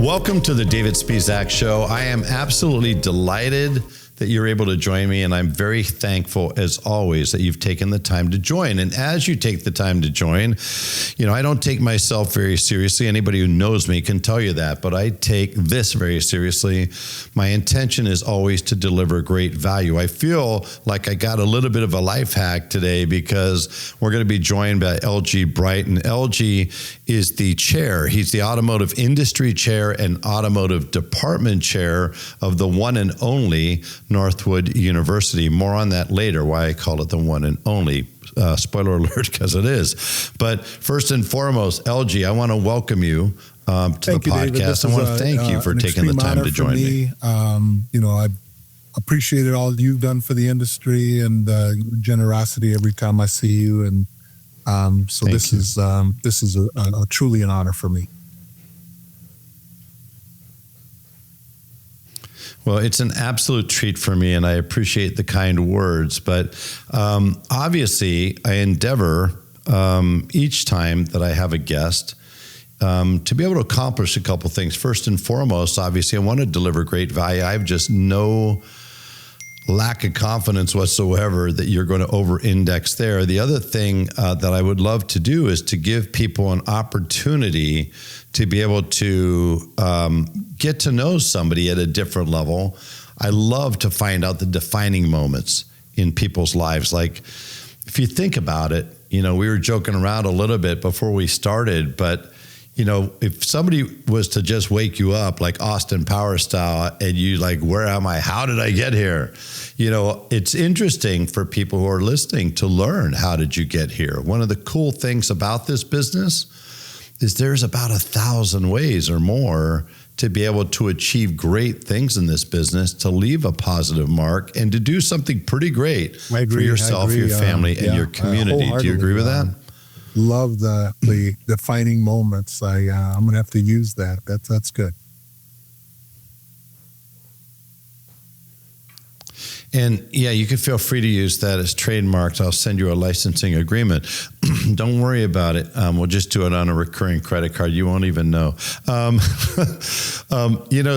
Welcome to the David Spisak Show. I am absolutely delighted that you're able to join me, and I'm very thankful, as always, that you've taken the time to join. And as you take the time to join, I don't take myself very seriously. Anybody who knows me can tell you that, but I take this very seriously. My intention is always to deliver great value. I feel like I got a little bit of a life hack today because we're going to be joined by Elgie Bright, and Elgie is the chair. He's the Automotive Industry Chair and Automotive Department Chair of the one and only Northwood University. More on that later, why I call it the one and only. Spoiler alert, because it is. But first and foremost, Elgie, I want to welcome you to the podcast. I want to thank you for taking the time to join me. I've appreciated all you've done for the industry and generosity every time I see you. And this is truly an honor for me. Well, it's an absolute treat for me, and I appreciate the kind words. But obviously, I endeavor each time that I have a guest to be able to accomplish a couple things. First and foremost, obviously, I want to deliver great value. I have just no lack of confidence whatsoever that you're going to over-index there. The other thing that I would love to do is to give people an opportunity to be able to get to know somebody at a different level. I love to find out the defining moments in people's lives. Like, if you think about it, we were joking around a little bit before we started, but if somebody was to just wake you up like Austin Powers style and you like, where am I? How did I get here? It's interesting for people who are listening to learn, how did you get here? One of the cool things about this business is there's about 1,000 ways or more to be able to achieve great things in this business, to leave a positive mark, and to do something pretty great for yourself, your family, and your community. Do you agree with that? Love the defining moments. I'm going to have to use that. That's good. And yeah, you can feel free to use that as trademarked. I'll send you a licensing agreement. Don't worry about it. We'll just do it on a recurring credit card. You won't even know.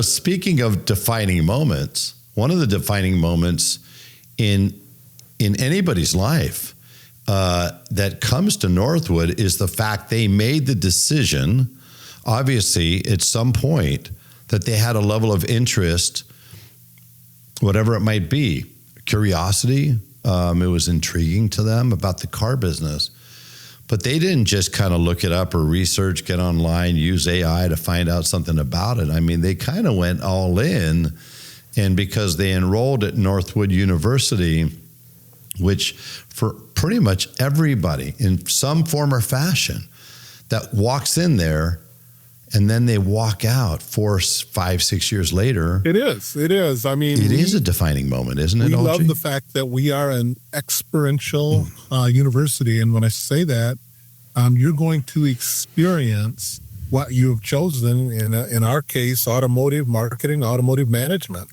Speaking of defining moments, one of the defining moments in anybody's life that comes to Northwood is the fact they made the decision, obviously, at some point, that they had a level of interest, whatever it might be, curiosity. It was intriguing to them about the car business. But they didn't just kind of look it up or research, get online, use AI to find out something about it. I mean, they kind of went all in. And because they enrolled at Northwood University, which for pretty much everybody in some form or fashion that walks in there and then they walk out 4, 5, 6 years later. It is. I mean, it is a defining moment, isn't it, We Elgie? love the fact that we are an experiential university. And when I say that, you're going to experience what you have chosen, in our case, automotive marketing, automotive management.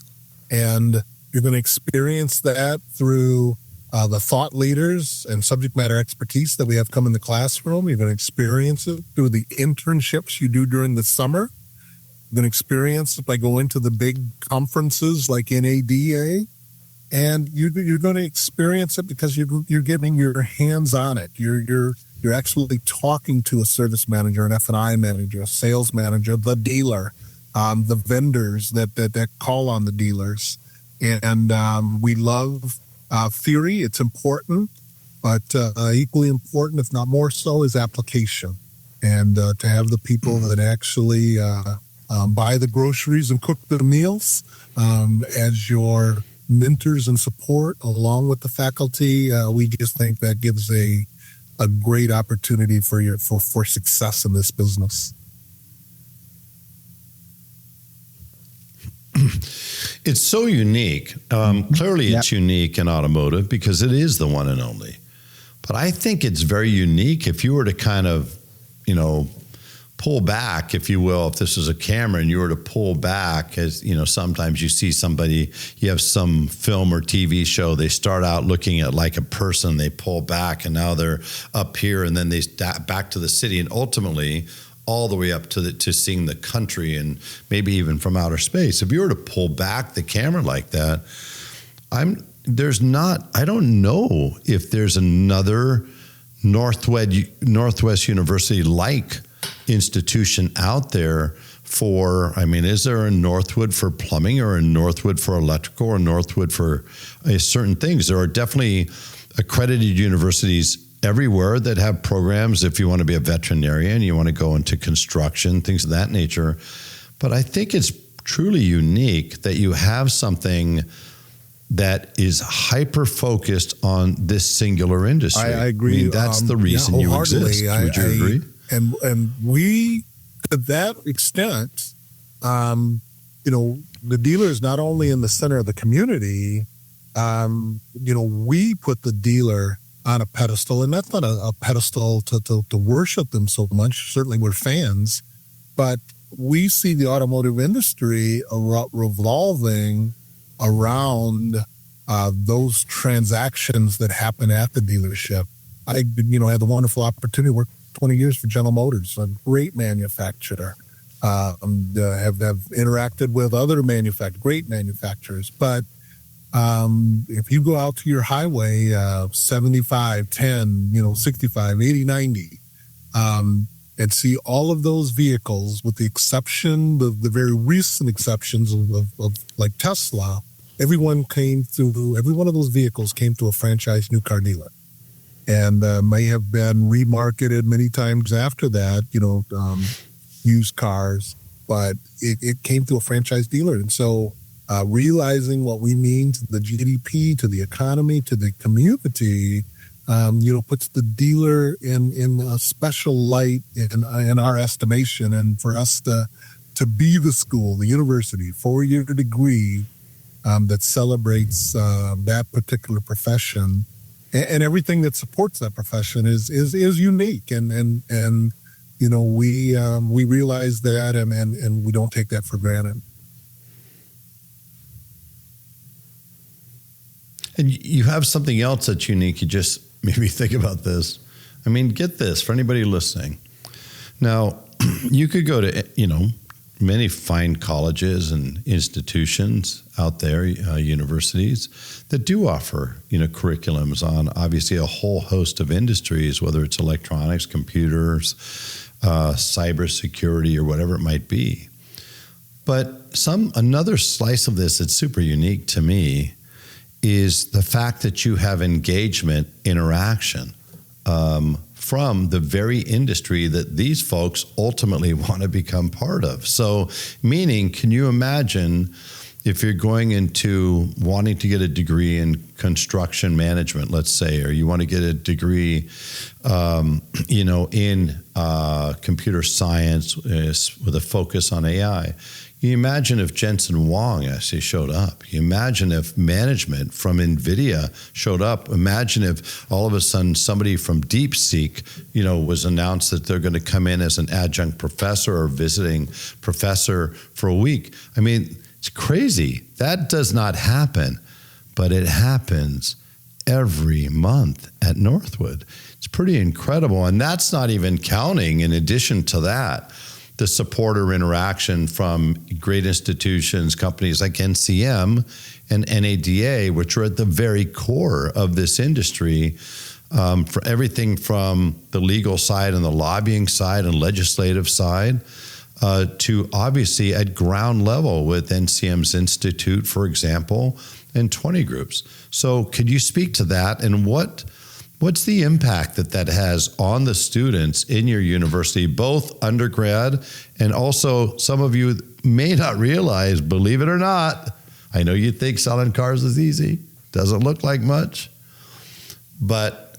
And you're going to experience that through the thought leaders and subject matter expertise that we have come in the classroom. You're going to experience it through the internships you do during the summer. You're going to experience it by going to the big conferences like NADA. And you're going to experience it because you're getting your hands on it. You're actually talking to a service manager, an F&I manager, a sales manager, the dealer, the vendors that call on the dealers. And we love theory. It's important, but equally important, if not more so, is application. And to have the people that actually buy the groceries and cook the meals as your mentors and support, along with the faculty, we just think that gives a great opportunity for success in this business. It's so unique. Clearly, it's unique in automotive because it is the one and only. But I think it's very unique if you were to kind of, pull back, if you will, if this was a camera and you were to pull back, as sometimes you see somebody, you have some film or TV show, they start out looking at like a person, they pull back and now they're up here and then they back to the city. And ultimately, all the way up to seeing the country and maybe even from outer space. If you were to pull back the camera like that, I don't know if there's another Northwest University like institution out there is there a Northwood for plumbing or a Northwood for electrical or a Northwood for certain things? There are definitely accredited universities everywhere that have programs if you want to be a veterinarian, you want to go into construction, things of that nature. But I think it's truly unique that you have something that is hyper-focused on this singular industry. I agree. That's the reason you exist. Would you agree? And we, to that extent, the dealer is not only in the center of the community, we put the dealer on a pedestal, and that's not a pedestal to worship them so much. Certainly we're fans, but we see the automotive industry revolving around those transactions that happen at the dealership. I, had the wonderful opportunity to work 20 years for General Motors, a great manufacturer. Have interacted with other great manufacturers. But if you go out to your highway, 75, 10, 65, 80, 90, and see all of those vehicles, with the exception of the very recent exceptions of like Tesla, every one of those vehicles came to a franchise new car dealer, and may have been remarketed many times after that, used cars, but it came to a franchise dealer. And so realizing what we mean to the GDP, to the economy, to the community, puts the dealer in a special light in our estimation. And for us to be the school, the university, 4-year degree that celebrates that particular profession, and everything that supports that profession is unique. And we realize that, and we don't take that for granted. And you have something else that's unique. You just maybe think about this. Get this for anybody listening. Now, you could go to, many fine colleges and institutions out there, universities that do offer, curriculums on obviously a whole host of industries, whether it's electronics, computers, cybersecurity, or whatever it might be. But another slice of this that's super unique to me is the fact that you have engagement, interaction from the very industry that these folks ultimately want to become part of. So, meaning, can you imagine if you're going into wanting to get a degree in construction management, let's say, or you want to get a degree, in computer science with a focus on AI? You imagine if Jensen Huang actually showed up. You imagine if management from NVIDIA showed up. Imagine if all of a sudden somebody from DeepSeek, was announced that they're going to come in as an adjunct professor or visiting professor for a week. It's crazy. That does not happen, but it happens every month at Northwood. It's pretty incredible. And that's not even counting, in addition to that, the supporter interaction from great institutions, companies like NCM and NADA, which are at the very core of this industry, for everything from the legal side and the lobbying side and legislative side, to obviously at ground level with NCM's Institute, for example, and 20 groups. So could you speak to that, and what's the impact that has on the students in your university, both undergrad and also some of you may not realize, believe it or not, I know you think selling cars is easy, doesn't look like much, but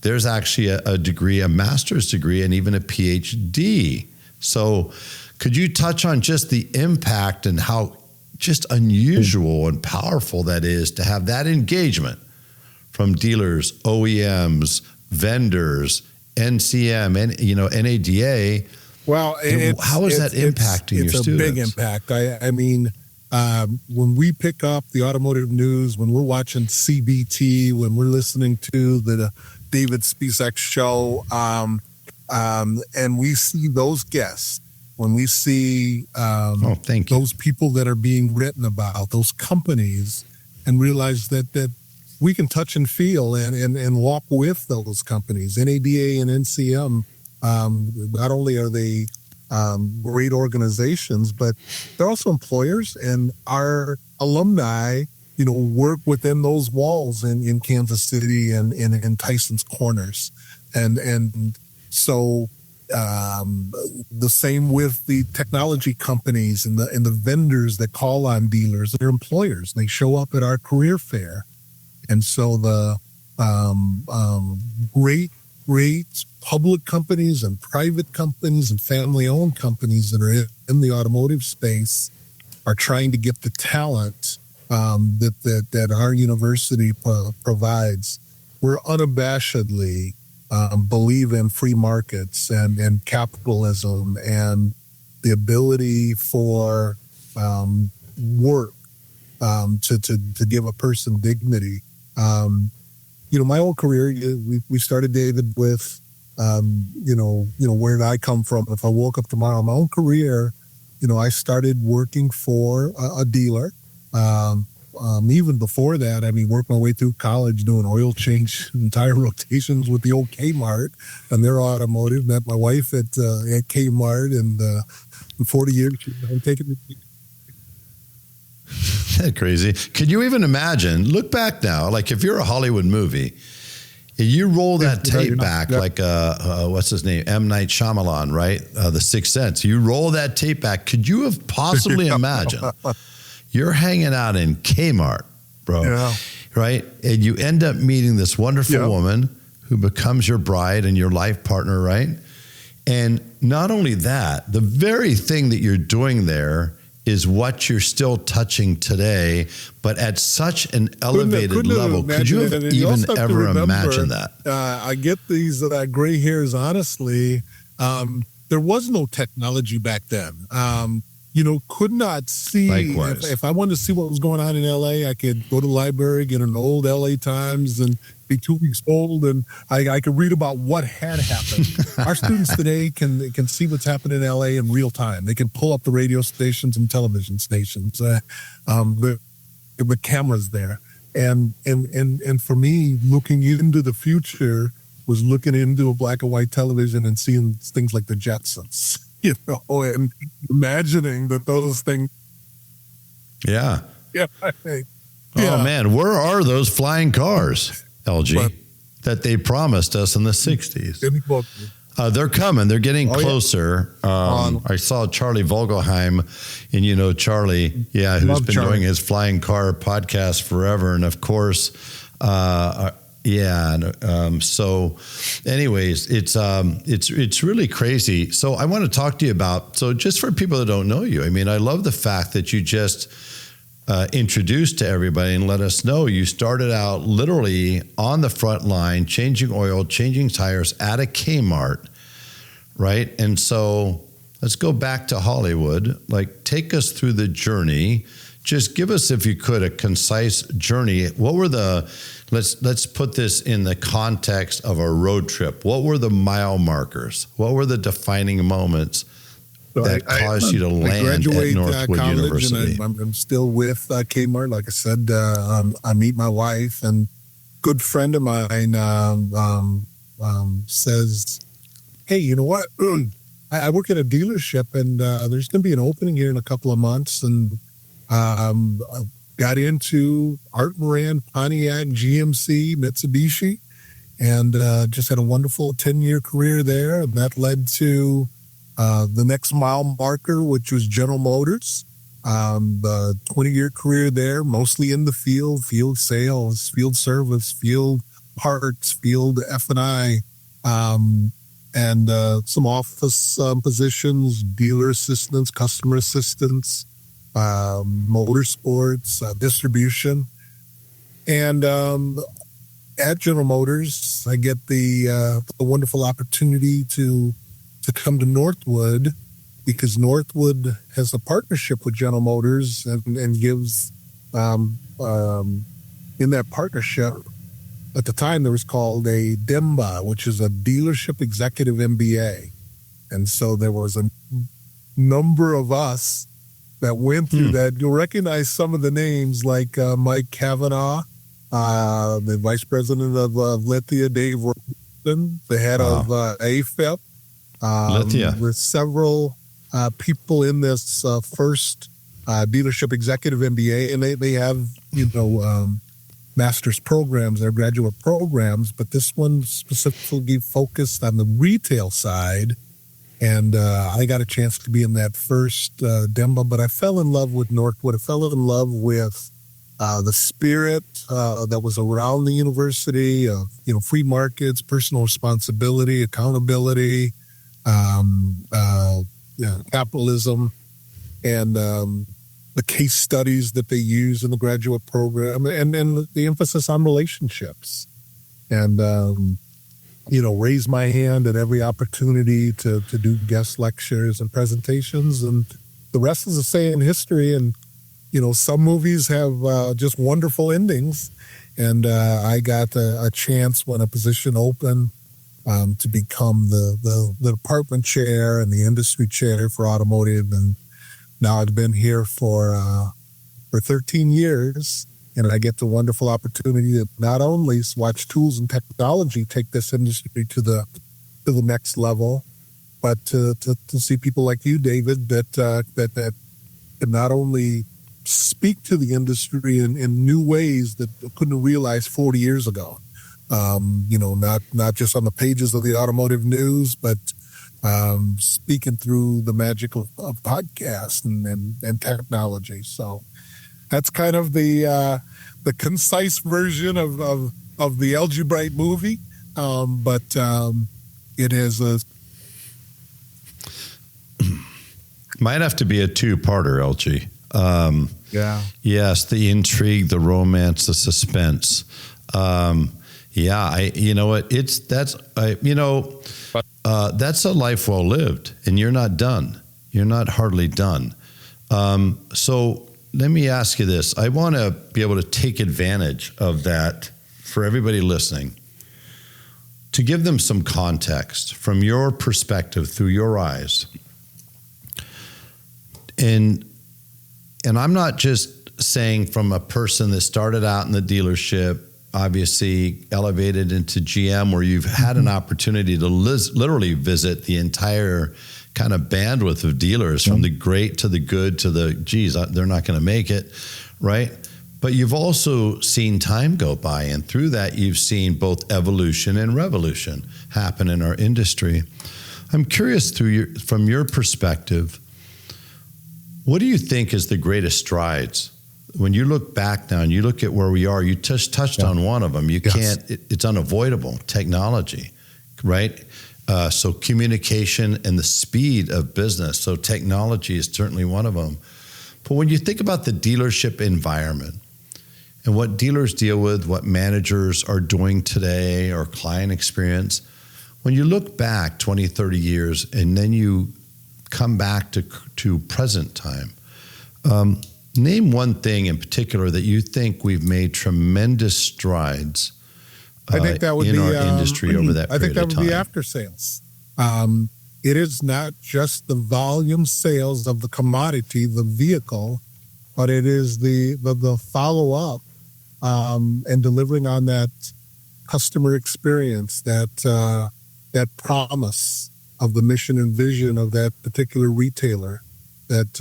there's actually a degree, a master's degree, and even a PhD. So could you touch on just the impact and how just unusual and powerful that is to have that engagement from dealers, OEMs, vendors, NCM, and NADA? Well, how is that impacting your students? It's a big impact. When we pick up the automotive news, when we're watching CBT, when we're listening to the David Spisak show, And we see those guests, when we see thank you. those people that are being written about, those companies, and realize that we can touch and feel and walk with those companies. NADA and NCM, not only are they great organizations, but they're also employers, and our alumni, work within those walls in Kansas City and in Tyson's Corners. And so the same with the technology companies and the vendors that call on dealers. They're employers. They show up at our career fair. And so the great public companies and private companies and family-owned companies that are in the automotive space are trying to get the talent that our university provides. We're unabashedly believe in free markets and capitalism and the ability for work to give a person dignity. My whole career, we started, David, with, where did I come from? If I woke up tomorrow, my own career, I started working for a dealer. Even before that, worked my way through college doing oil change and tire rotations with the old Kmart and their automotive. Met my wife at Kmart, and in 40 years, I'm taking it. That's crazy. Could you even imagine? Look back now, like if you're a Hollywood movie, you roll that tape back, like what's his name, M. Night Shyamalan, right? The Sixth Sense. You roll that tape back. Could you have possibly imagined you're hanging out in Kmart, bro, right? And you end up meeting this wonderful woman who becomes your bride and your life partner, right? And not only that, the very thing that you're doing there is what you're still touching today, but at such an elevated level. Could you have even ever imagined that? I get these gray hairs, honestly. There was no technology back then. Could not see. If I wanted to see what was going on in LA, I could go to the library, get an old LA Times, and be 2 weeks old, and I could read about what had happened. Our students today can see what's happening in LA in real time. They can pull up the radio stations and television stations, the cameras there. And for me, looking into the future was looking into a black and white television and seeing things like the Jetsons. And imagining that those things. Yeah. Yeah. Oh, man, where are those flying cars, LG, that they promised us in the 60s? They're coming. They're getting closer. I saw Charlie Vogelheim, and Charlie, who's been doing his flying car podcast forever. And of course, so anyways, it's really crazy. So I want to talk to you about, just for people that don't know you, I love the fact that you just introduced to everybody and let us know you started out literally on the front line, changing oil, changing tires at a Kmart, right? And so let's go back to Hollywood. Like, take us through the journey. Just give us, if you could, a concise journey. What were let's put this in the context of a road trip. What were the mile markers? What were the defining moments that caused you to land at Northwood University? And I'm still with Kmart. Like I said, I meet my wife, and a good friend of mine says, hey, you know what? I work at a dealership, and there's going to be an opening here in a couple of months, and got into Art Moran, Pontiac, GMC, Mitsubishi, and just had a wonderful 10-year career there. And that led to the next mile marker, which was General Motors. The 20-year career there, mostly in the field sales, field service, field parts, field F&I, and some office positions, dealer assistance, customer assistance, motorsports, distribution. And at General Motors, I get the wonderful opportunity to come to Northwood, because Northwood has a partnership with General Motors and gives, in that partnership, at the time there was called a DEMBA, which is a dealership executive MBA. And so there was a number of us that went through that. You'll recognize some of the names like Mike Kavanaugh, the vice president of Lithia, Dave Rosen, the head of AFIP. Lithia. With several people in this first dealership executive MBA, and they have, master's programs, their graduate programs, but this one specifically focused on the retail side. And I got a chance to be in that first DEMBA, but I fell in love with Northwood. I fell in love with the spirit that was around the university, free markets, personal responsibility, accountability, capitalism, and the case studies that they use in the graduate program, and the emphasis on relationships. And raise my hand at every opportunity to do guest lectures and presentations. And the rest is a say in history. And, some movies have just wonderful endings. And I got a chance when a position opened to become the department chair and the industry chair for automotive. And now I've been here for 13 years. And I get the wonderful opportunity to not only watch tools and technology take this industry to the next level, but to see people like you, David, that can not only speak to the industry in new ways that I couldn't realize 40 years ago. Not just on the pages of the automotive news, but speaking through the magic of podcasts and technology. So that's kind of the concise version of the Elgie Bright movie, but it is a might have to be a two-parter, Elgie. Yeah. Yes, the intrigue, the romance, the suspense. You know what? That's a life well lived, and you're not done. You're not hardly done. So let me ask you this. I want to be able to take advantage of that for everybody listening, to give them some context from your perspective, through your eyes. And I'm not just saying from a person that started out in the dealership, obviously elevated into GM, where you've had an opportunity to literally visit the entire kind of bandwidth of dealers, from the great to the good to the, geez, they're not going to make it, right? But you've also seen time go by, and through that, you've seen both evolution and revolution happen in our industry. I'm curious, from your perspective, what do you think is the greatest strides? When you look back now and you look at where we are, you just touched on one of them. You can't, it's unavoidable, technology, right? So communication and the speed of business. So technology is certainly one of them. But when you think about the dealership environment and what dealers deal with, what managers are doing today, or client experience, when you look back 20, 30 years and then you come back to present time, name one thing in particular that you think we've made tremendous strides I think that would in be our industry over that period of time. I think that would be after sales. It is not just the volume sales of the commodity, the vehicle, but it is the follow-up and delivering on that customer experience, that promise of the mission and vision of that particular retailer, that,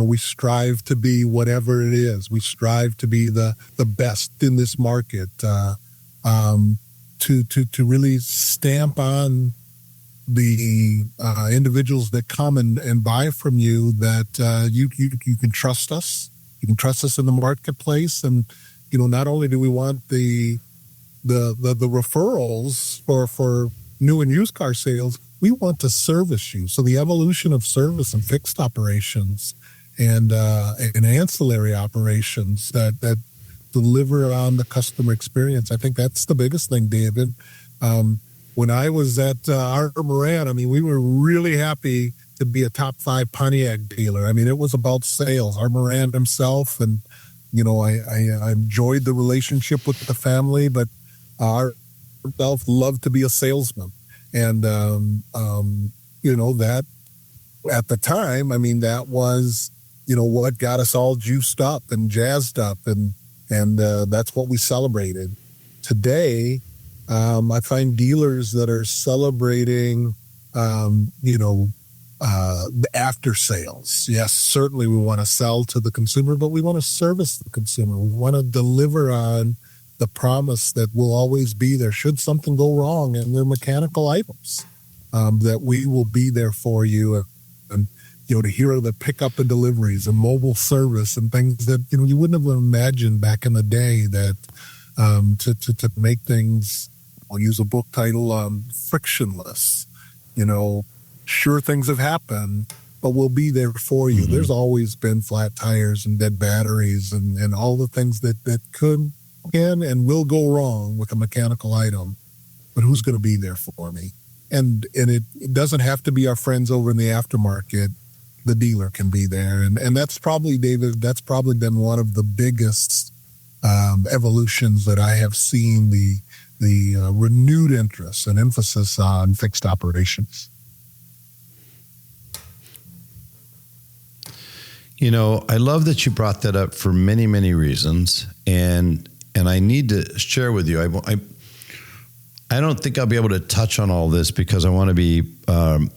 we strive to be whatever it is. We strive to be the best in this market, to really stamp on the individuals that come and buy from you that you can trust us. You can trust us in the marketplace. And, not only do we want the referrals for new and used car sales, we want to service you. So the evolution of service and fixed operations and ancillary operations that deliver on the customer experience, I think that's the biggest thing, David. When I was at Arthur Moran, we were really happy to be a top 5 Pontiac dealer. It was about sales. Arthur Moran himself, and I enjoyed the relationship with the family, but ourselves love to be a salesman. And, that at the time, I mean, that was, what got us all juiced up and jazzed up. And that's what we celebrated. Today, I find dealers that are celebrating, the after sales. Yes, certainly we want to sell to the consumer, but we want to service the consumer. We want to deliver on the promise that we'll always be there should something go wrong in their mechanical items, that we will be there for you. And to hear the pickup and deliveries and mobile service and things that, you wouldn't have imagined back in the day that to make things, I'll use a book title, frictionless. Sure, things have happened, but we'll be there for you. Mm-hmm. There's always been flat tires and dead batteries and all the things that can and will go wrong with a mechanical item. But who's going to be there for me? And it doesn't have to be our friends over in the aftermarket. The dealer can be there. And that's probably, David, been one of the biggest evolutions that I have seen, the renewed interest and emphasis on fixed operations. I love that you brought that up for many, many reasons. And I need to share with you, I don't think I'll be able to touch on all this because I want to be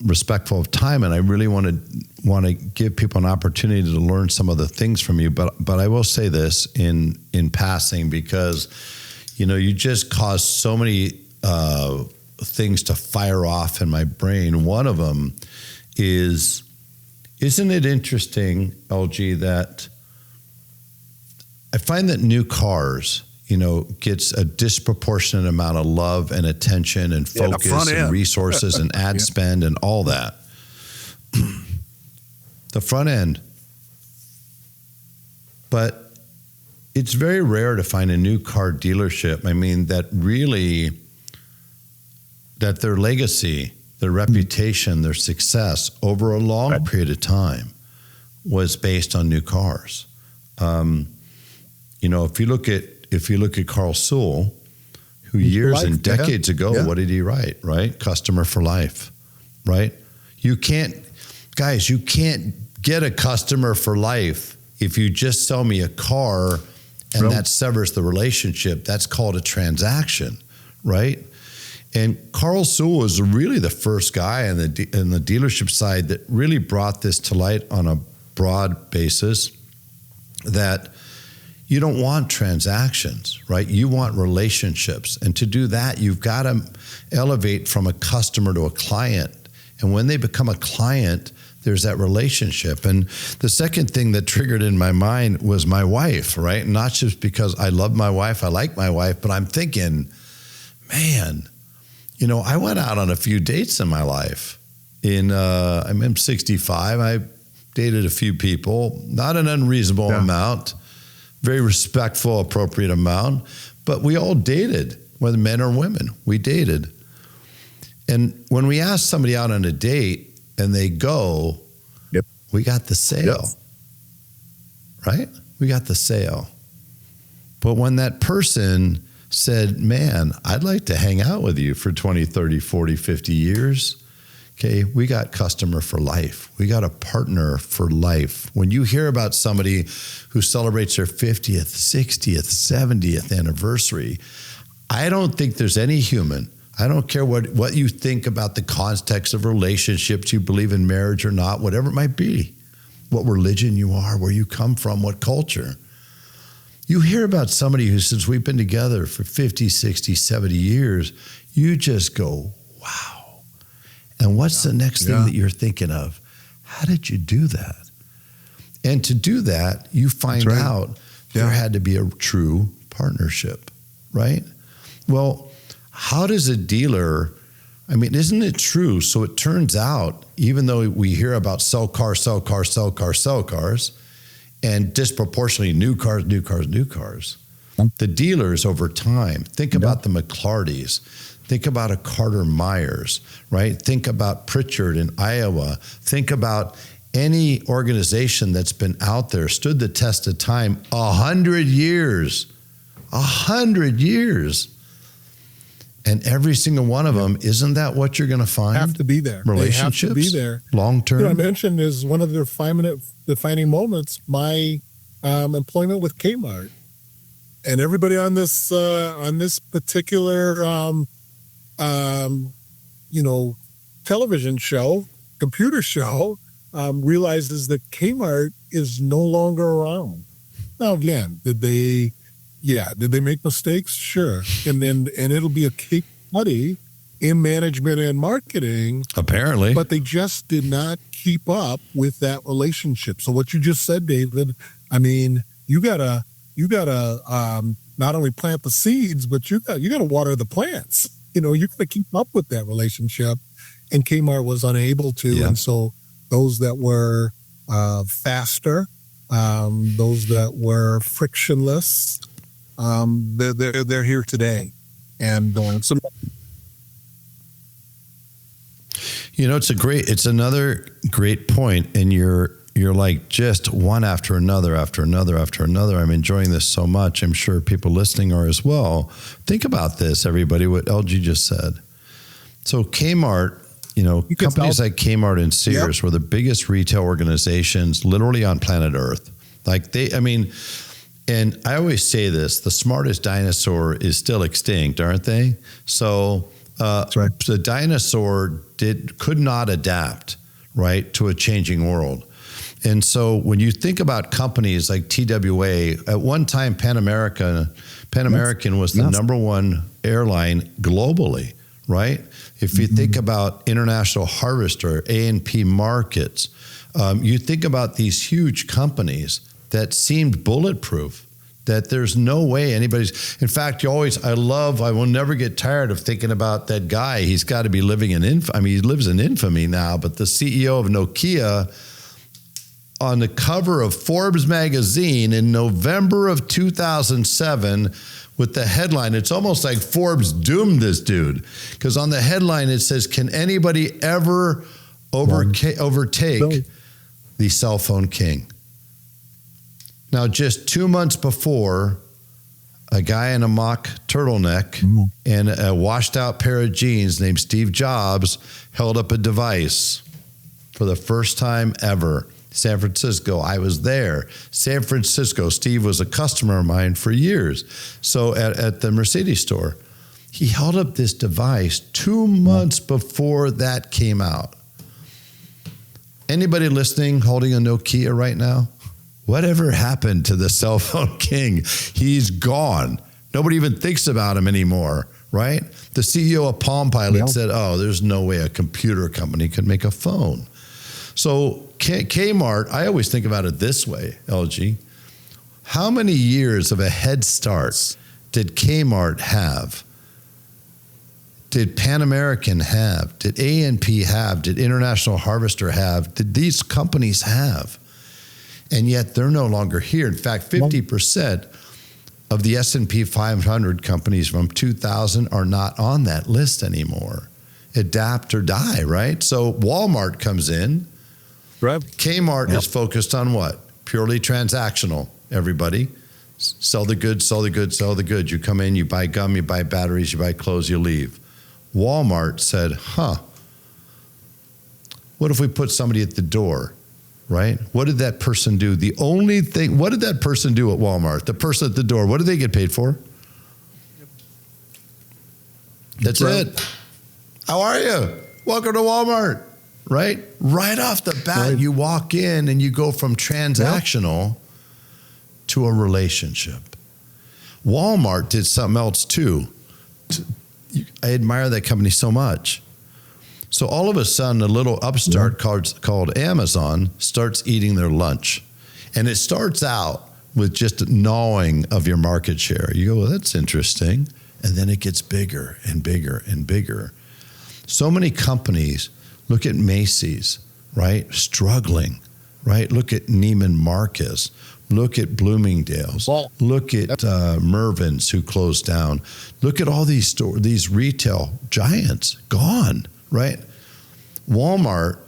respectful of time, and I really want to give people an opportunity to learn some of the things from you. But I will say this in passing, because you just caused so many things to fire off in my brain. One of them is, isn't it interesting, LG, that I find that new cars, gets a disproportionate amount of love and attention and focus and resources and ad spend and all that. The front end. But it's very rare to find a new car dealership, that their legacy, their reputation, their success over a long period of time was based on new cars. If you look at Carl Sewell, who years and decades ago, what did he write? Right, customer for life. Right, you can't get a customer for life if you just sell me a car and that severs the relationship. That's called a transaction, right? And Carl Sewell was really the first guy in the dealership side that really brought this to light on a broad basis, that you don't want transactions, right? You want relationships. And to do that, you've got to elevate from a customer to a client. And when they become a client, there's that relationship. And the second thing that triggered in my mind was my wife, right? Not just because I love my wife, I like my wife, but I'm thinking, man, I went out on a few dates in my life. I'm 65. I dated a few people, not an unreasonable amount, very respectful, appropriate amount, but we all dated, whether men or women, we dated. And when we ask somebody out on a date and they go, we got the sale, right? We got the sale. But when that person said, man, I'd like to hang out with you for 20, 30, 40, 50 years. Okay, we got customer for life. We got a partner for life. When you hear about somebody who celebrates their 50th, 60th, 70th anniversary, I don't think there's any human, I don't care what you think about the context of relationships, you believe in marriage or not, whatever it might be, what religion you are, where you come from, what culture. You hear about somebody who, since we've been together for 50, 60, 70 years, you just go, wow. And what's the next thing that you're thinking of? How did you do that? And to do that, you find out there had to be a true partnership, right? Well, how does a dealer, isn't it true? So it turns out, even though we hear about sell cars, and disproportionately new cars, the dealers over time, think about the McClartys, think about a Carter Myers, right? Think about Pritchard in Iowa. Think about any organization that's been out there, stood the test of time, 100 years. 100 years. And every single one of them, isn't that what you're going to find? Have to be there. Relationships, they have to be there. Long term. I mentioned is one of the defining moments, my employment with Kmart. And everybody on this particular television show, computer show, realizes that Kmart is no longer around. Now again, did they make mistakes? Sure. And it'll be a case study in management and marketing. Apparently. But they just did not keep up with that relationship. So what you just said, David, I mean, you gotta not only plant the seeds, but you gotta water the plants. You gotta keep up with that relationship. And Kmart was unable to. Yeah. And so those that were faster, those that were frictionless, they're here today. And so, it's another great point, and you're like just one after another. I'm enjoying this so much. I'm sure people listening are as well. Think about this, everybody, what Elgie just said. So Kmart, companies like Kmart and Sears were the biggest retail organizations literally on planet Earth. And I always say this, the smartest dinosaur is still extinct, aren't they? So that's right. The dinosaur could not adapt, right, to a changing world. And so when you think about companies like TWA, at one time Pan American was the number one airline globally, right? If you think about International Harvester, A&P Markets, you think about these huge companies that seemed bulletproof, that there's no way anybody's. In fact, I will never get tired of thinking about that guy. He's got to be living in he lives in infamy now, but the CEO of Nokia, on the cover of Forbes magazine in November of 2007 with the headline, it's almost like Forbes doomed this dude, because on the headline it says, can anybody ever overtake the cell phone king? Now, just 2 months before, a guy in a mock turtleneck and a washed out pair of jeans named Steve Jobs held up a device for the first time ever. San Francisco, I was there. San Francisco, Steve was a customer of mine for years. So at the Mercedes store, he held up this device 2 months before that came out. Anybody listening holding a Nokia right now? Whatever happened to the cell phone king? He's gone. Nobody even thinks about him anymore, right? The CEO of Palm Pilot said, there's no way a computer company could make a phone. So Kmart, I always think about it this way, LG. How many years of a head start did Kmart have? Did Pan American have? Did A&P have? Did International Harvester have? Did these companies have? And yet they're no longer here. In fact, 50% of the S&P 500 companies from 2000 are not on that list anymore. Adapt or die, right? So Walmart comes in. Right. Kmart is focused on what? Purely transactional, everybody. Sell the goods, sell the goods, sell the goods. You come in, you buy gum, you buy batteries, you buy clothes, you leave. Walmart said, what if we put somebody at the door, right? What did that person do? What did that person do at Walmart? The person at the door, what did they get paid for? That's it. How are you? Welcome to Walmart. Right? Right off the bat, you walk in and you go from transactional to a relationship. Walmart did something else too. I admire that company so much. So all of a sudden, a little upstart called Amazon starts eating their lunch. And it starts out with just gnawing of your market share. You go, well, that's interesting. And then it gets bigger and bigger and bigger. So many companies. Look at Macy's, right? Struggling, right? Look at Neiman Marcus. Look at Bloomingdale's. Look at Mervyn's, who closed down. Look at all these these retail giants gone, right? Walmart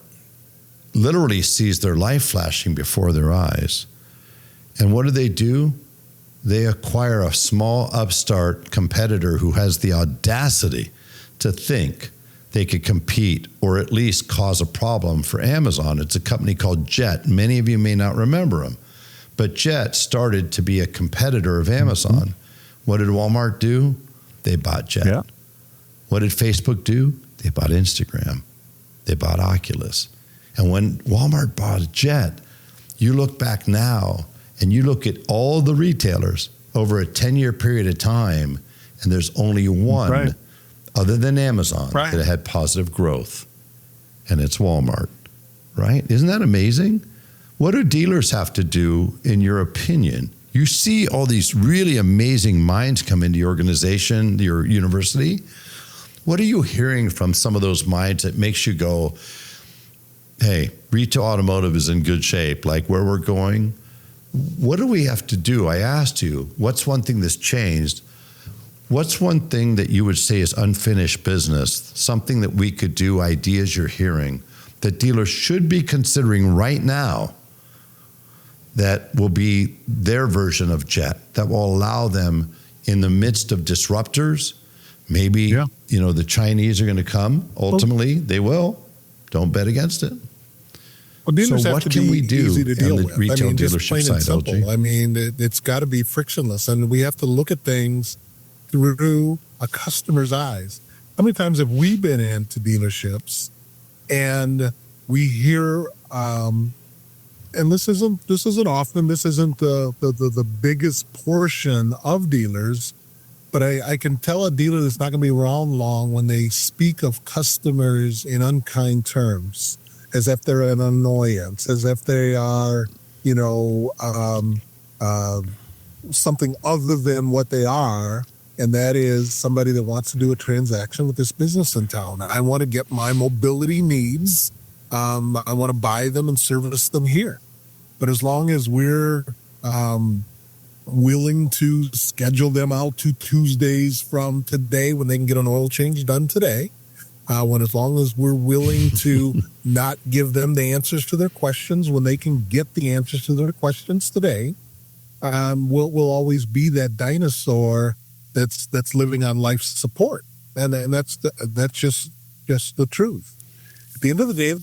literally sees their life flashing before their eyes. And what do? they acquire a small upstart competitor who has the audacity to think they could compete or at least cause a problem for Amazon. It's a company called Jet. Many of you may not remember them, but Jet started to be a competitor of Amazon. What did Walmart do? They bought Jet. Yeah. What did Facebook do? They bought Instagram. They bought Oculus. And when Walmart bought Jet, you look back now and you look at all the retailers over a 10-year period of time, and there's only one other than Amazon that had positive growth, and it's Walmart, right? Isn't that amazing? What do dealers have to do, in your opinion? You see all these really amazing minds come into your organization, your university. What are you hearing from some of those minds that makes you go, hey, retail automotive is in good shape, like where we're going? What do we have to do? I asked you, what's one thing that's changed? What's one thing that you would say is unfinished business, something that we could do, ideas you're hearing, that dealers should be considering right now that will be their version of Jet, that will allow them in the midst of disruptors? Maybe, the Chinese are going to come. Ultimately, they will. Don't bet against it. Well, dealers so have what to can be we do easy to deal on the with. retail just dealership plain side, and simple. LG? It's got to be frictionless, and we have to look at things through a customer's eyes. How many times have we been into dealerships and we hear, and this isn't often, this isn't the biggest portion of dealers, but I can tell a dealer that's not going to be around long when they speak of customers in unkind terms, as if they're an annoyance, as if they are, something other than what they are. And that is somebody that wants to do a transaction with this business in town. I want to get my mobility needs. I want to buy them and service them here. But as long as we're willing to schedule them out to Tuesdays from today when they can get an oil change done today, as long as we're willing to not give them the answers to their questions when they can get the answers to their questions today, we'll always be that dinosaur that's living on life support, and that's just the truth. At the end of the day, the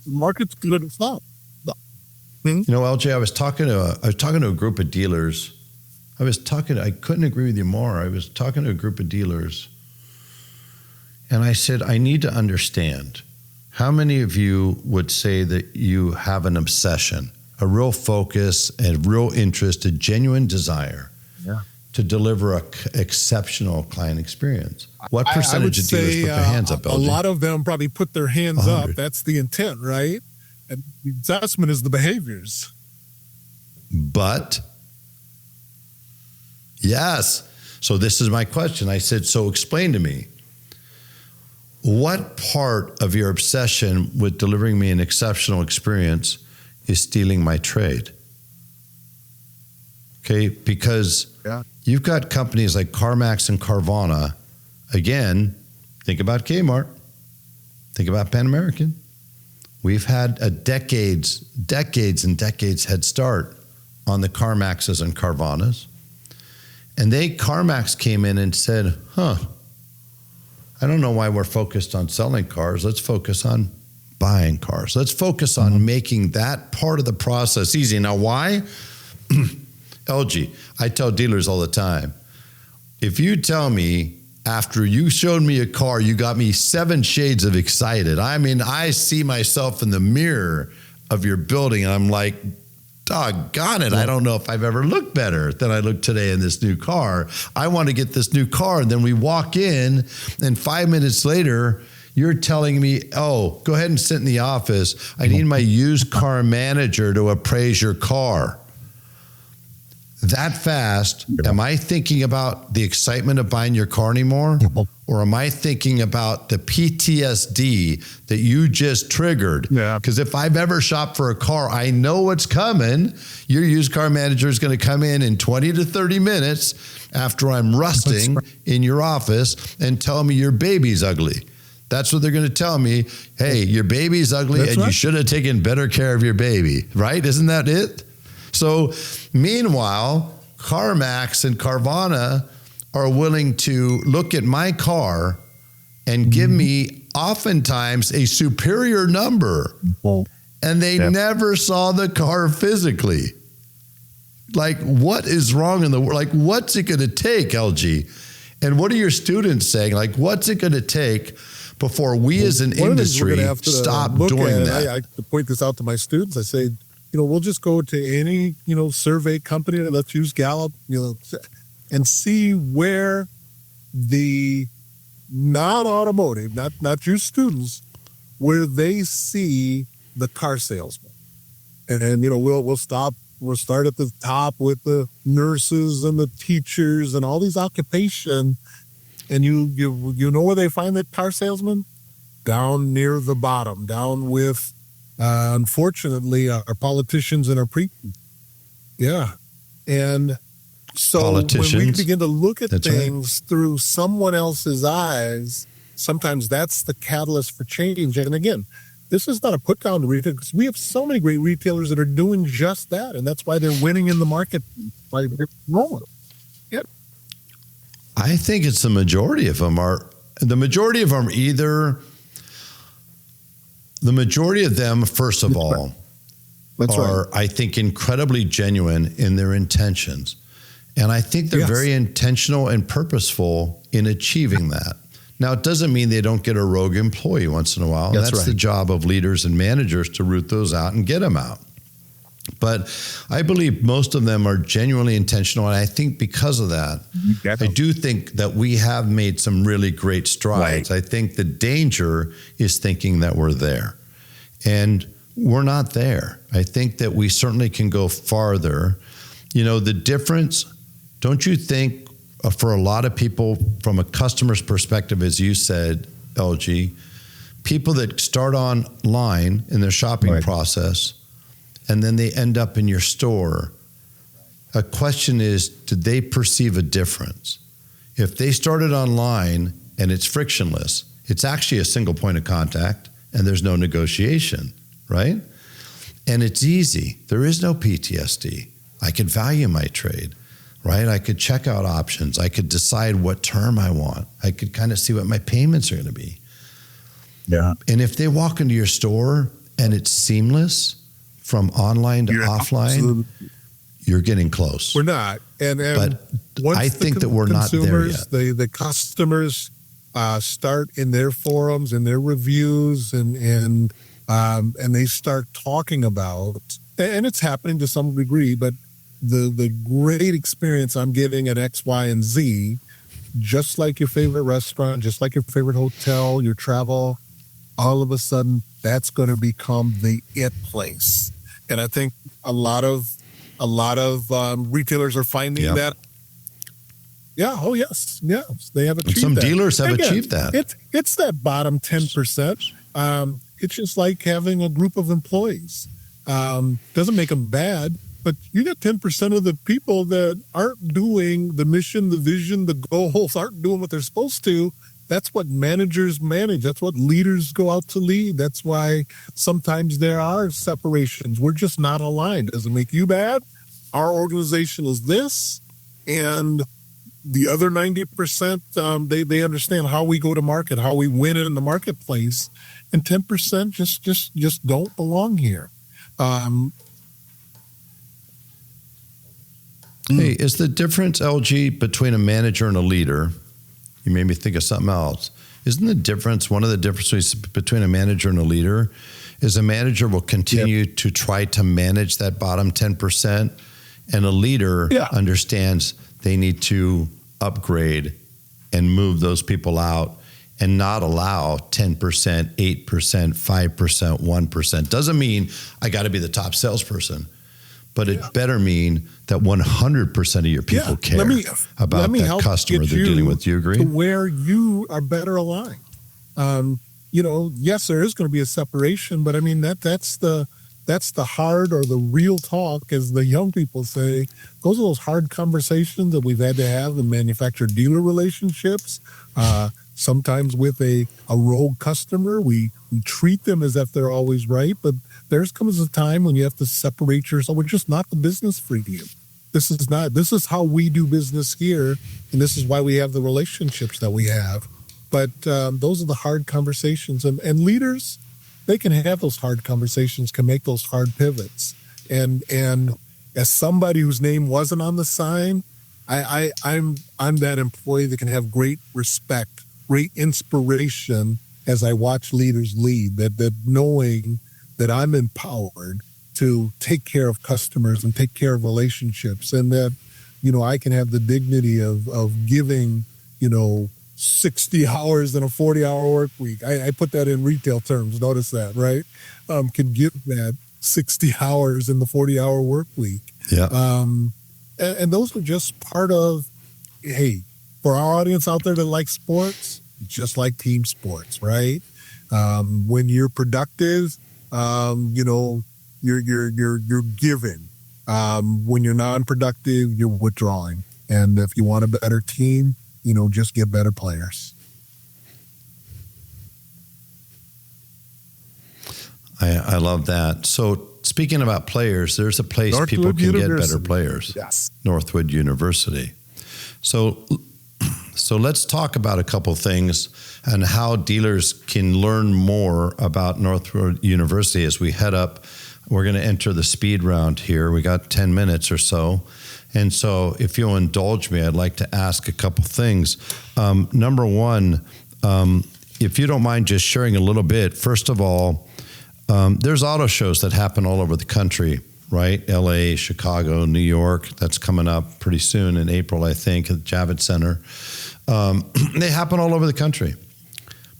market's good at stuff. LJ, I was talking to a group of dealers. I couldn't agree with you more. I was talking to a group of dealers, and I said, I need to understand, how many of you would say that you have an obsession, a real focus, a real interest, a genuine desire to deliver an exceptional client experience? What percentage of dealers put their hands up, LG? A lot of them probably put their hands 100. up. That's the intent, right? And the assessment is the behaviors. But, yes. So this is my question. I said, so explain to me, what part of your obsession with delivering me an exceptional experience is stealing my trade? Okay, because you've got companies like CarMax and Carvana. Again, think about Kmart. Think about Pan American. We've had a decades and decades head start on the CarMaxes and Carvanas. And CarMax came in and said, I don't know why we're focused on selling cars. Let's focus on buying cars. Let's focus on making that part of the process easy. Now, why? LG, I tell dealers all the time, if you tell me after you showed me a car, you got me 7 shades of excited. I mean, I see myself in the mirror of your building and I'm like, doggone it, I don't know if I've ever looked better than I look today in this new car. I want to get this new car. And then we walk in and 5 minutes later, you're telling me, go ahead and sit in the office. I need my used car manager to appraise your car. That fast, am I thinking about the excitement of buying your car anymore? Or am I thinking about the PTSD that you just triggered? Because if I've ever shopped for a car, I know what's coming. Your used car manager is going to come in 20 to 30 minutes after I'm rusting in your office and tell me your baby's ugly. That's what they're going to tell me. Hey, your baby's ugly you should have taken better care of your baby, right? Isn't that it? So meanwhile, CarMax and Carvana are willing to look at my car and give me oftentimes a superior number, and they never saw the car physically. Like, what is wrong in the world? Like, what's it going to take, LG? And what are your students saying? Like, what's it going to take before we as an industry stop doing that? I point this out to my students. I say, we'll just go to any, survey company. Let's use Gallup, and see where the non-automotive, not your students, where they see the car salesman. And then, we'll start at the top with the nurses and the teachers and all these occupations. And you know where they find that car salesman? Down near the bottom, down with, unfortunately, our politicians and our Yeah. And so when we begin to look at things through someone else's eyes, sometimes that's the catalyst for change. And again, this is not a put down to retail, because we have so many great retailers that are doing just that. And that's why they're winning in the market. Why they're rolling. Yeah. I think it's the majority of them are either, the majority of them, first of all, are, I think, incredibly genuine in their intentions. And I think they're very intentional and purposeful in achieving that. Now, it doesn't mean they don't get a rogue employee once in a while. That's the job of leaders and managers, to root those out and get them out. But I believe most of them are genuinely intentional. And I think because of that, I do think that we have made some really great strides. I think the danger is thinking that we're there. And we're not there. I think that we certainly can go farther. The difference, don't you think, for a lot of people from a customer's perspective, as you said, LG, people that start online in their shopping process and then they end up in your store, a question is, did they perceive a difference? If they started online and it's frictionless, it's actually a single point of contact and there's no negotiation, right? And it's easy. There is no PTSD. I could value my trade, right? I could check out options. I could decide what term I want. I could kind of see what my payments are going to be. Yeah. And if they walk into your store and it's seamless from online to offline, you're getting close. We're not. But I think that we're not there yet. The customers start in their forums and their reviews and they start talking about, and it's happening to some degree, but the great experience I'm getting at X, Y, and Z, just like your favorite restaurant, just like your favorite hotel, your travel, all of a sudden that's going to become the it place. And I think a lot of retailers are finding that. Yeah. Oh, yes. Yes. They have achieved that. Some dealers have achieved that. It's that bottom 10%. It's just like having a group of employees. Doesn't make them bad, but you got 10% of the people that aren't doing the mission, the vision, the goals, aren't doing what they're supposed to. That's what managers manage. That's what leaders go out to lead. That's why sometimes there are separations. We're just not aligned. Doesn't make you bad. Our organization is this, and the other 90%, they understand how we go to market, how we win in the marketplace, and 10% just don't belong here. Hey, is the difference, LG, between a manager and a leader? You made me think of something else. Isn't the difference, one of the differences between a manager and a leader, is a manager will continue to try to manage that bottom 10%, and a leader understands they need to upgrade and move those people out and not allow 10%, 8%, 5%, 1%. Doesn't mean I got to be the top salesperson, but it better mean that 100% of your people care about that customer they're dealing with. Do you agree? To where you are better aligned. Yes, there is going to be a separation, but I mean that's the hard or the real talk, as the young people say. Those are those hard conversations that we've had to have in manufacturer-dealer relationships. Sometimes with a rogue customer, we treat them as if they're always right, but there comes a time when you have to separate yourself. We're just not the business for you. This is how we do business here. And this is why we have the relationships that we have. But those are the hard conversations. And leaders, they can have those hard conversations, can make those hard pivots. And as somebody whose name wasn't on the sign, I'm that employee that can have great respect, great inspiration as I watch leaders lead, that knowing that I'm empowered to take care of customers and take care of relationships, and that, I can have the dignity of giving, 60 hours in a 40-hour work week. I put that in retail terms. Notice that, right? Can give that 60 hours in the 40-hour work week. Yeah. And those are just part of, hey, for our audience out there that likes sports, just like team sports, right? When you're productive, you're giving. When you're non-productive, you're withdrawing. And if you want a better team, just get better players. I love that. So speaking about players, there's a place Northwood people can University. get better players. Yes. Northwood University. So let's talk about a couple things and how dealers can learn more about Northwood University as we head up. We're going to enter the speed round here. We got 10 minutes or so. And so if you'll indulge me, I'd like to ask a couple things. Number one, if you don't mind just sharing a little bit, first of all, there's auto shows that happen all over the country, right? LA, Chicago, New York. That's coming up pretty soon in April, I think, at the Javits Center. They happen all over the country.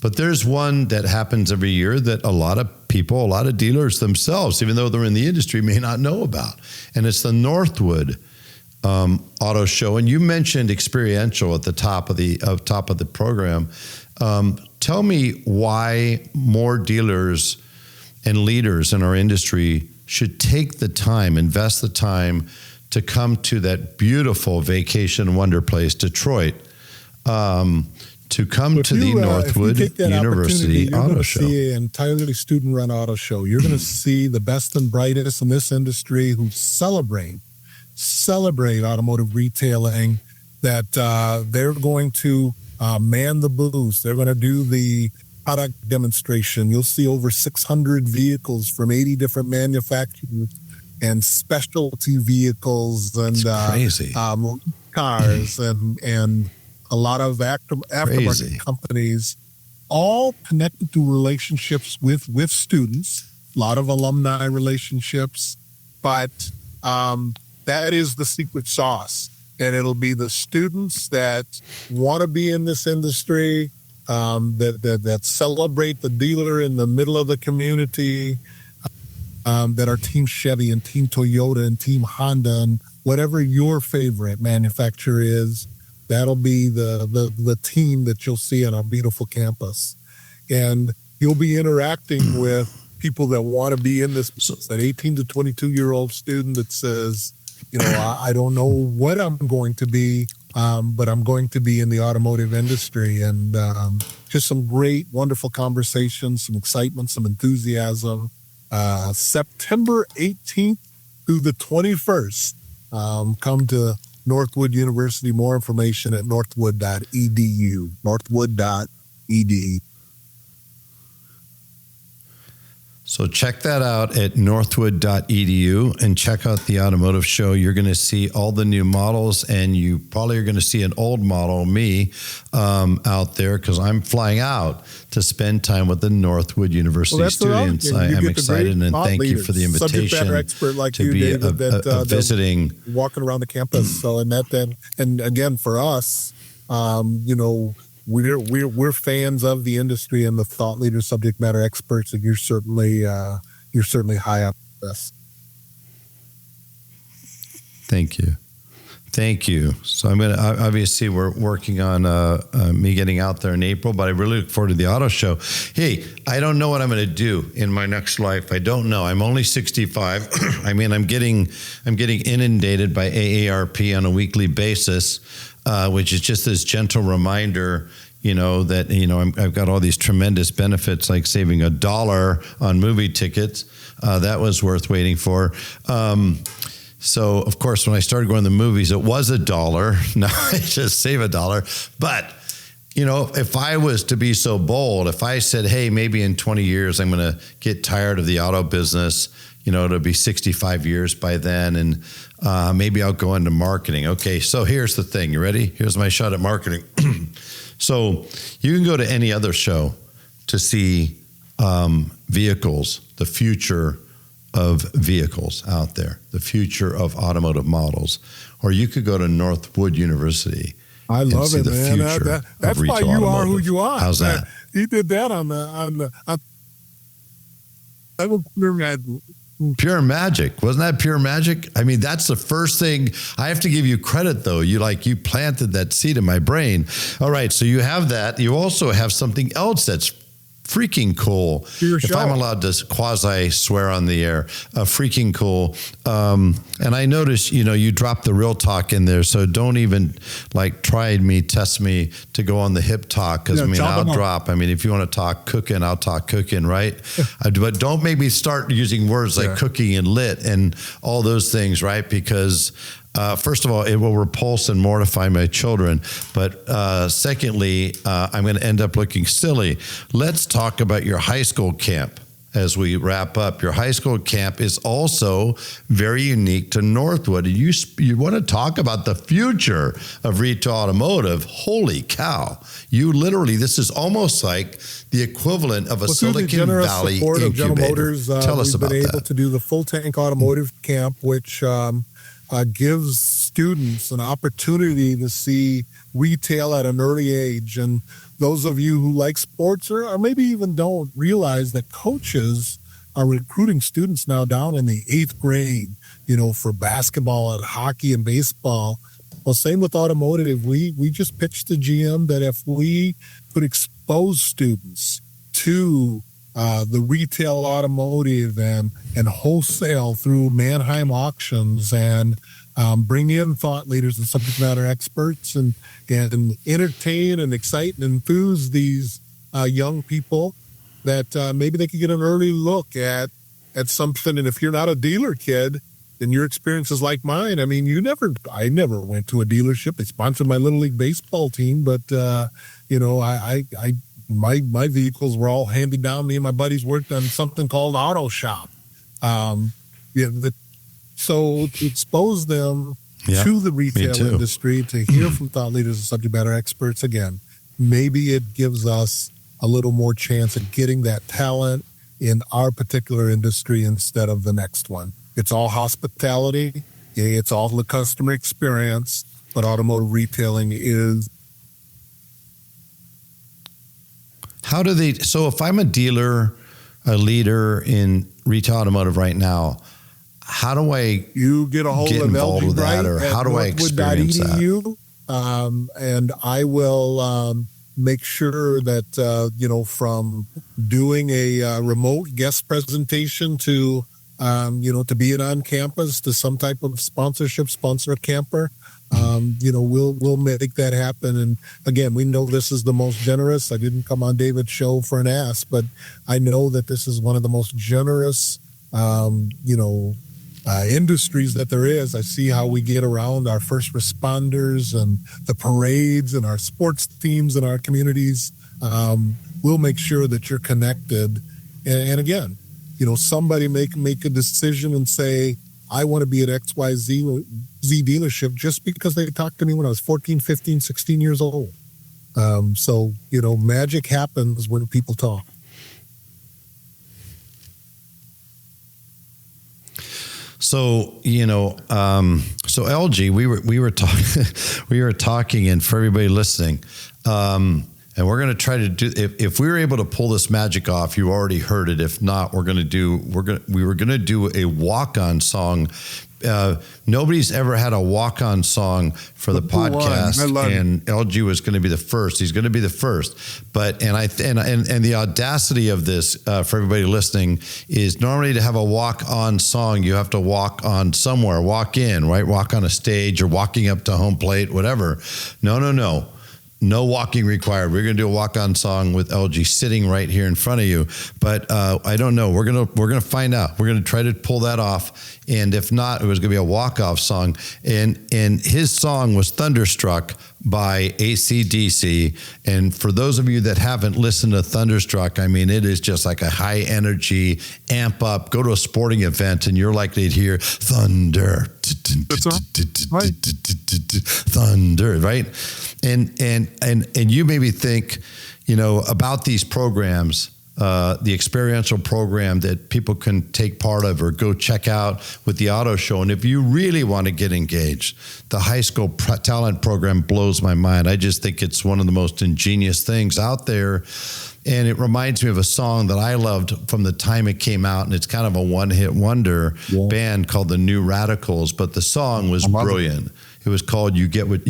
But there's one that happens every year that a lot of people, a lot of dealers themselves, even though they're in the industry, may not know about. And it's the Northwood Auto Show. And you mentioned experiential at the top of the program. Tell me why more dealers and leaders in our industry should take the time, invest the time to come to that beautiful vacation wonder place, Detroit, to come to the Northwood University Auto Show. You're going to see an entirely student-run auto show. You're going to see the best and brightest in this industry who celebrate automotive retailing, that they're going to man the booths. They're going to do the product demonstration. You'll see over 600 vehicles from 80 different manufacturers and specialty vehicles and cars and a lot of aftermarket companies, all connected to relationships with students, a lot of alumni relationships, but that is the secret sauce. And it'll be the students that want to be in this industry, that celebrate the dealer in the middle of the community, that are Team Chevy and Team Toyota and Team Honda and whatever your favorite manufacturer is. That'll be the team that you'll see on our beautiful campus. And you'll be interacting with people that want to be in this, that 18 to 22-year-old student that says, I don't know what I'm going to be, but I'm going to be in the automotive industry. And just some great, wonderful conversations, some excitement, some enthusiasm. September 18th through the 21st, come to Northwood University. More information at northwood.edu. Northwood.edu. So check that out at northwood.edu and check out the automotive show. You're going to see all the new models, and you probably are going to see an old model, me, out there, because I'm flying out to spend time with the Northwood University students. I'm excited, and thank you for the invitation expert like to you, be David, visiting. Walking around the campus. So, and again, for us, we're fans of the industry and the thought leaders, subject matter experts, and you're certainly high up this. Thank you. So I'm going to, obviously we're working on me getting out there in April, but I really look forward to the auto show. Hey, I don't know what I'm going to do in my next life. I don't know. I'm only 65. I mean, I'm getting inundated by AARP on a weekly basis, which is just this gentle reminder, that, I've got all these tremendous benefits, like saving $1 on movie tickets. That was worth waiting for. So, of course, when I started going to the movies, it was $1. Now I just save $1. But, if I was to be so bold, if I said, hey, maybe in 20 years, I'm going to get tired of the auto business, it'll be 65 years by then. And maybe I'll go into marketing. Okay, so here's the thing. You ready? Here's my shot at marketing. So you can go to any other show to see vehicles, the future of vehicles out there, the future of automotive models, or you could go to Northwood University. I love it, man. That's why you automotive. Are who you are. How's that? He did that on the. Pure magic. Wasn't that pure magic? I mean, that's the first thing. I have to give you credit, though. You planted that seed in my brain. All right, so you have that. You also have something else that's freaking cool. If I'm allowed to quasi swear on the air, freaking cool. And I noticed, you dropped the real talk in there, so don't even test me to go on the hip talk, because I'll drop. I mean, if you want to talk cooking, I'll talk cooking, right? But don't make me start using words like cooking and lit and all those things, right? Because first of all, it will repulse and mortify my children. But secondly, I'm going to end up looking silly. Let's talk about your high school camp as we wrap up. Your high school camp is also very unique to Northwood. You want to talk about the future of retail automotive. Holy cow. This is almost like the equivalent of a Silicon Valley incubator. Of General Motors, Tell us about that. We've been able to do the full tank automotive camp, which gives students an opportunity to see retail at an early age. And those of you who like sports or maybe even don't realize that coaches are recruiting students now down in the 8th grade, for basketball and hockey and baseball. Well, same with automotive. We just pitched to GM that if we could expose students to the retail automotive and wholesale through Manheim auctions and bring in thought leaders and subject matter experts and entertain and excite and enthuse these young people, that maybe they could get an early look at something. And if you're not a dealer kid, then your experience is like mine. I mean, I never went to a dealership. They sponsored my Little League baseball team, but my vehicles were all handed down. Me and my buddies worked on something called Auto Shop. So to expose them to the retail industry, to hear from thought leaders and subject matter experts, again, maybe it gives us a little more chance at getting that talent in our particular industry instead of the next one. It's all hospitality. It's all the customer experience, but automotive retailing is. So if I'm a dealer, a leader in retail automotive right now, how do I get a hold of Elgie Bright or how do I experience that? And I will make sure that, from doing a remote guest presentation to being on campus, to some type of sponsor a camper, we'll make that happen. And again, we know this is the most generous. I didn't come on David's show for an ask, but I know that this is one of the most generous, industries that there is. I see how we get around our first responders and the parades and our sports teams in our communities. We'll make sure that you're connected. And again, somebody make a decision and say, I want to be at XYZ dealership just because they talked to me when I was 14, 15, 16 years old. So magic happens when people talk. So, so Elgie, we were talking, and for everybody listening, and we're going to try to do, if we were able to pull this magic off, you already heard it. If not, we were going to do a walk-on song. Nobody's ever had a walk-on song for the podcast, and LG was going to be the first. He's going to be the first. But and the audacity of this for everybody listening is normally to have a walk-on song, you have to walk on somewhere, walk in, right? Walk on a stage or walking up to home plate, whatever. No. No walking required. We're going to do a walk-on song with Elgie sitting right here in front of you. But I don't know. We're gonna find out. We're going to try to pull that off. And if not, it was going to be a walk-off song. And his song was Thunderstruck by AC/DC. And for those of you that haven't listened to Thunderstruck, I mean, it is just like a high energy, amp up, go to a sporting event and you're likely to hear thunder. Right. Thunder, right? And you maybe think, about these programs, the experiential program that people can take part of or go check out with the auto show. And if you really want to get engaged, the high school talent program blows my mind. I just think it's one of the most ingenious things out there. And it reminds me of a song that I loved from the time it came out. And it's kind of a one-hit wonder band called the New Radicals. But the song was brilliant. It was called You Get What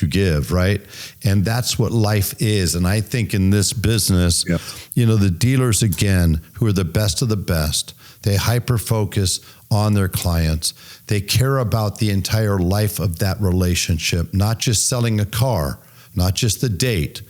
You Give, right? And that's what life is. And I think in this business, the dealers, again, who are the best of the best, they hyper-focus on their clients. They care about the entire life of that relationship, not just selling a car, not just the date,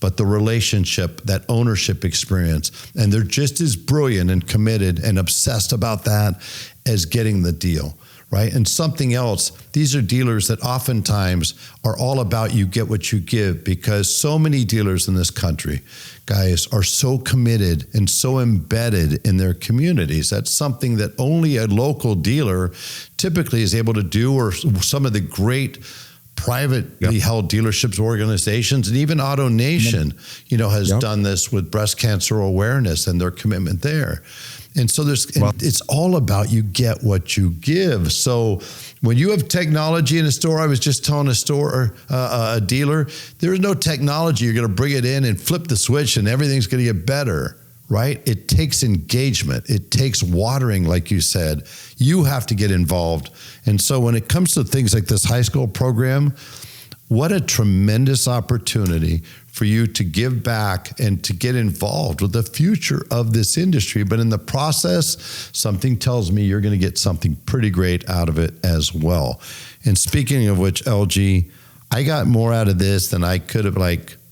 but the relationship, that ownership experience. And they're just as brilliant and committed and obsessed about that as getting the deal. Right? And something else, these are dealers that oftentimes are all about you get what you give, because so many dealers in this country, guys, are so committed and so embedded in their communities. That's something that only a local dealer typically is able to do, or some of the great privately held dealerships, organizations, and even Auto Nation, has done this with breast cancer awareness and their commitment there. And so it's all about you get what you give. So when you have technology in a store, I was just telling a dealer, there's no technology. You're going to bring it in and flip the switch and everything's going to get better, right? It takes engagement. It takes watering, like you said. You have to get involved. And so when it comes to things like this high school program, what a tremendous opportunity for you to give back and to get involved with the future of this industry. But in the process, something tells me you're going to get something pretty great out of it as well. And speaking of which, LG, I got more out of this than I could have.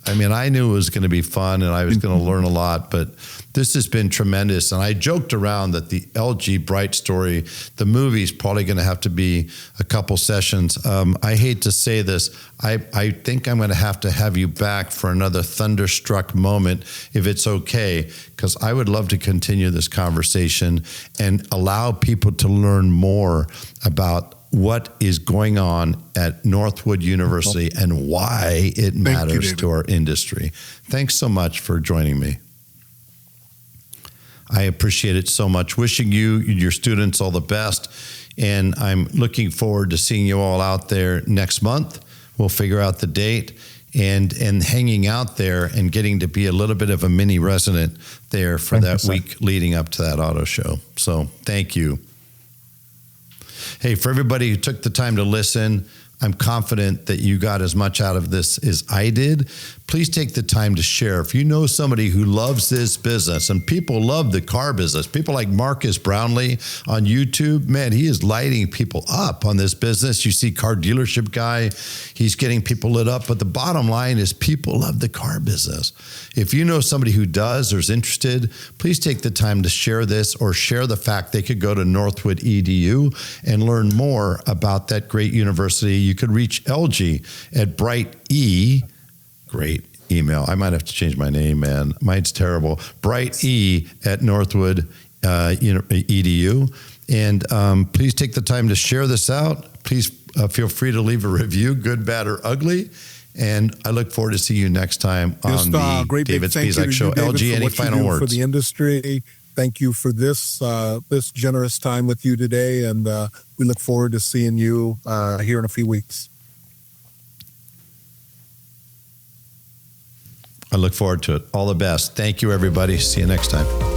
I knew it was going to be fun and I was going to learn a lot, but this has been tremendous. And I joked around that the Elgie Bright story, the movie's probably going to have to be a couple sessions. I hate to say this. I think I'm going to have you back for another thunderstruck moment, if it's okay, because I would love to continue this conversation and allow people to learn more about what is going on at Northwood University and why it matters to our industry. Thanks so much for joining me. I appreciate it so much. Wishing you and your students all the best. And I'm looking forward to seeing you all out there next month. We'll figure out the date and hanging out there and getting to be a little bit of a mini resident there for that week leading up to that auto show. So thank you. Hey, for everybody who took the time to listen, I'm confident that you got as much out of this as I did. Please take the time to share. If you know somebody who loves this business, and people love the car business, people like Marcus Brownlee on YouTube, man, he is lighting people up on this business. You see Car Dealership Guy, he's getting people lit up. But the bottom line is people love the car business. If you know somebody who does or is interested, please take the time to share this or share the fact they could go to Northwood EDU and learn more about that great university. You could reach Elgie at Bright E. Great email. I might have to change my name, man. Mine's terrible. Bright E at Northwood EDU. And please take the time to share this out. Please feel free to leave a review, good, bad, or ugly. And I look forward to see you next time on the David Spisak Show. LG, any final words? For the industry, thank you for this generous time with you today. And we look forward to seeing you here in a few weeks. I look forward to it. All the best. Thank you, everybody. See you next time.